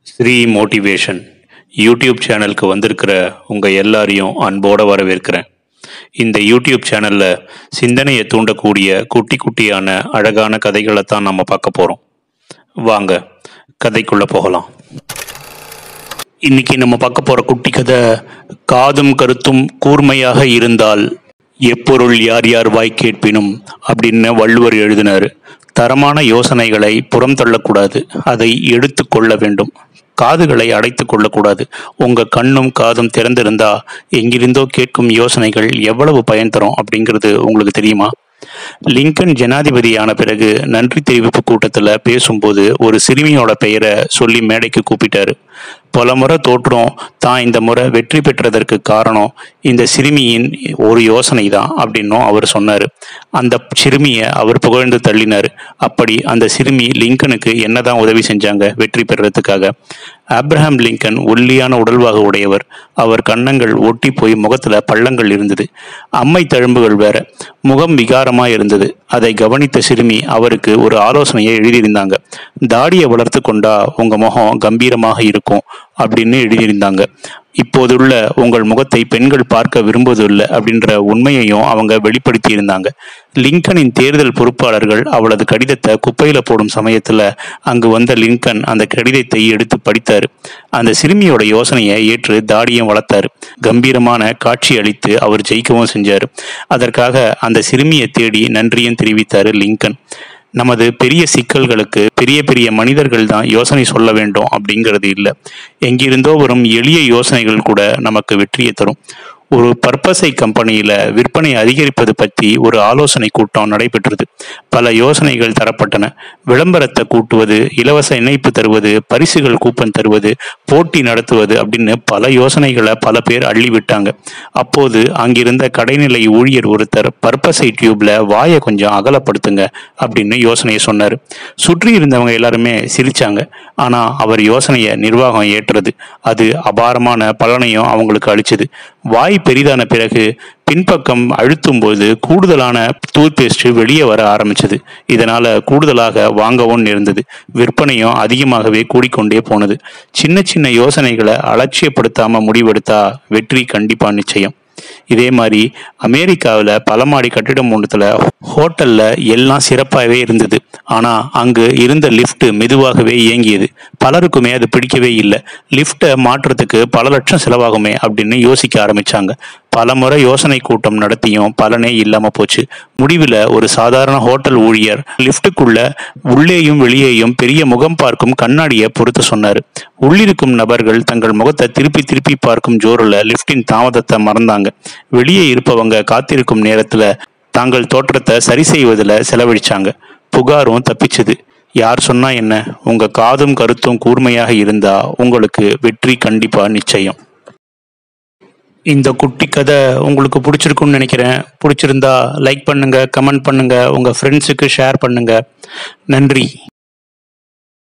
Sri motivation YouTube சேனலுக்கு வந்திருக்கிற உங்கள் எல்லாரையும் அன்போடு வரவேற்கிறேன். இந்த யூடியூப் சேனலில் சிந்தனையை தூண்டக்கூடிய குட்டி குட்டியான அழகான கதைகளை தான் நம்ம பார்க்க போகிறோம். வாங்க கதைக்குள்ளே போகலாம். இன்னைக்கு நம்ம பார்க்க போகிற குட்டி கதை, காதும் கருத்தும் கூர்மையாக இருந்தால் எப்பொருள் யார் யார் வாய் கேட்பினும் அப்படின்னு வள்ளுவர் எழுதினார். தரமான யோசனைகளை புறம் தள்ளக்கூடாது, அதை எடுத்து கொள்ள வேண்டும். காதுகளை அடைத்து கொள்ளக்கூடாது. உங்கள் கண்ணும் காதும் திறந்திருந்தா எங்கிருந்தோ கேட்கும் யோசனைகள் எவ்வளவு பயன் தரும் அப்படிங்கிறது உங்களுக்கு தெரியுமா? லிங்கன் ஜனாதிபதியான பிறகு நன்றி தெரிவிப்பு கூட்டத்தில் பேசும்போது ஒரு சிறுமியோட பெயரை சொல்லி மேடைக்கு கூப்பிட்டாரு. பல முறை தோற்றோம், தான் இந்த முறை வெற்றி பெற்றதற்கு காரணம் இந்த சிறுமியின் ஒரு யோசனை தான் அப்படின்னும் அவர் சொன்னார். அந்த சிறுமியை அவர் புகழ்ந்து தள்ளினார். அப்படி அந்த சிறுமி லிங்கனுக்கு என்னதான் உதவி செஞ்சாங்க வெற்றி பெறுறதுக்காக? ஆப்ரஹாம் லிங்கன் ஒல்லியான உடல்வாக உடையவர். அவர் கன்னங்கள் ஒட்டி போய் முகத்துல பள்ளங்கள் இருந்தது. அம்மை தழும்புகள் வேற. முகம் விகாரமா இருந்தது. அதை கவனித்த சிறுமி அவருக்கு ஒரு ஆலோசனையை எழுதியிருந்தாங்க. தாடியை வளர்த்து கொண்டா உங்க முகம் கம்பீரமாக இருக்கும் அப்படின்னு எழுதியிருந்தாங்க. இப்போதுள்ள உங்கள் முகத்தை பெண்கள் பார்க்க விரும்புவதில்லை அப்படின்ற உண்மையையும் அவங்க வெளிப்படுத்தி இருந்தாங்க. லிங்கனின் தேர்தல் பொறுப்பாளர்கள் அவளது கடிதத்தை குப்பையில போடும் சமயத்துல அங்கு வந்த லிங்கன் அந்த கடிதத்தை எடுத்து படித்தாரு. அந்த சிறுமியோட யோசனையை ஏற்று தாடியும் வளர்த்தாரு. கம்பீரமான காட்சி அளித்து அவர் ஜெயிக்கவும் செஞ்சாரு. அதற்காக அந்த சிறுமியை தேடி நன்றியும் தெரிவித்தாரு லிங்கன். நமது பெரிய சிக்கல்களுக்கு பெரிய பெரிய மனிதர்கள் தான் யோசனை சொல்ல வேண்டும் அப்படிங்கிறது இல்லை. எங்கிருந்தோ வரும் எளிய யோசனைகள் கூட நமக்கு வெற்றியை தரும். ஒரு பர்பஸை கம்பெனியில விற்பனை அதிகரிப்பது பற்றி ஒரு ஆலோசனை கூட்டம் நடைபெற்றது. பல யோசனைகள் தரப்பட்டன. விளம்பரத்தை கூட்டுவது, இலவச இணைப்பு தருவது, பரிசுகள் கூப்பன் தருவது, போட்டி நடத்துவது அப்படின்னு பல யோசனைகளை பல பேர் அள்ளி விட்டாங்க. அப்போது அங்கிருந்த கடைநிலை ஊழியர் ஒருத்தர் பர்பஸை டியூப்ல வாயை கொஞ்சம் அகலப்படுத்துங்க அப்படின்னு யோசனையை சொன்னார். சுற்றி இருந்தவங்க எல்லாருமே சிரிச்சாங்க. ஆனா அவர் யோசனையை நிர்வாகம் ஏற்றது. அது அபாரமான பலனையும் அவங்களுக்கு அளிச்சது. வாய் பெரிதான பிறகு பின்பக்கம் அழுத்தும் போது கூடுதலான டூத் பேஸ்ட் வெளியே வர ஆரம்பிச்சது. இதனால கூடுதலாக வாங்கவும் இருந்தது. விற்பனையும் அதிகமாகவே கூடிக்கொண்டே போனது. சின்ன சின்ன யோசனைகளை அலட்சியப்படுத்தாம முடிவெடுத்தா வெற்றி கண்டிப்பா நிச்சயம். இதே மாதிரி அமெரிக்காவில் பல மாடி கட்டிடம் ஒன்றுல ஹோட்டல்ல எல்லாம் சிறப்பாகவே இருந்தது. ஆனா அங்கு இருந்த லிஃப்ட் மெதுவாகவே இயங்கியது. பலருக்குமே அது பிடிக்கவே இல்லை. லிஃப்டை மாற்றுறதுக்கு பல லட்சம் செலவாகுமே அப்படின்னு யோசிக்க ஆரம்பிச்சாங்க. பல முறை யோசனை கூட்டம் நடத்தியும் பலனே இல்லாம போச்சு. முடிவில் ஒரு சாதாரண ஹோட்டல் ஊழியர் லிஃப்டுக்குள்ள உள்ளேயும் வெளியேயும் பெரிய முகம் பார்க்கும் கண்ணாடியை பொருத்த சொன்னார். உள்ளிருக்கும் நபர்கள் தங்கள் முகத்தை திருப்பி திருப்பி பார்க்கும் ஜோரில் லிஃப்டின் தாமதத்தை மறந்தாங்க. வெளியே இருப்பவங்க காத்திருக்கும் நேரத்துல தாங்கள் தோற்றத்தை சரி செய்வதில் செலவழிச்சாங்க. புகாரும் தப்பிச்சது. யார் சொன்னா என்ன, உங்க காதும் கருத்தும் கூர்மையாக இருந்தா உங்களுக்கு வெற்றி கண்டிப்பா நிச்சயம். இந்த குட்டி கதை உங்களுக்கு பிடிச்சிருக்குன்னு நினைக்கிறேன். பிடிச்சிருந்தா லைக் பண்ணுங்க, கமெண்ட் பண்ணுங்க, உங்க ஃப்ரெண்ட்ஸுக்கு ஷேர் பண்ணுங்க. நன்றி.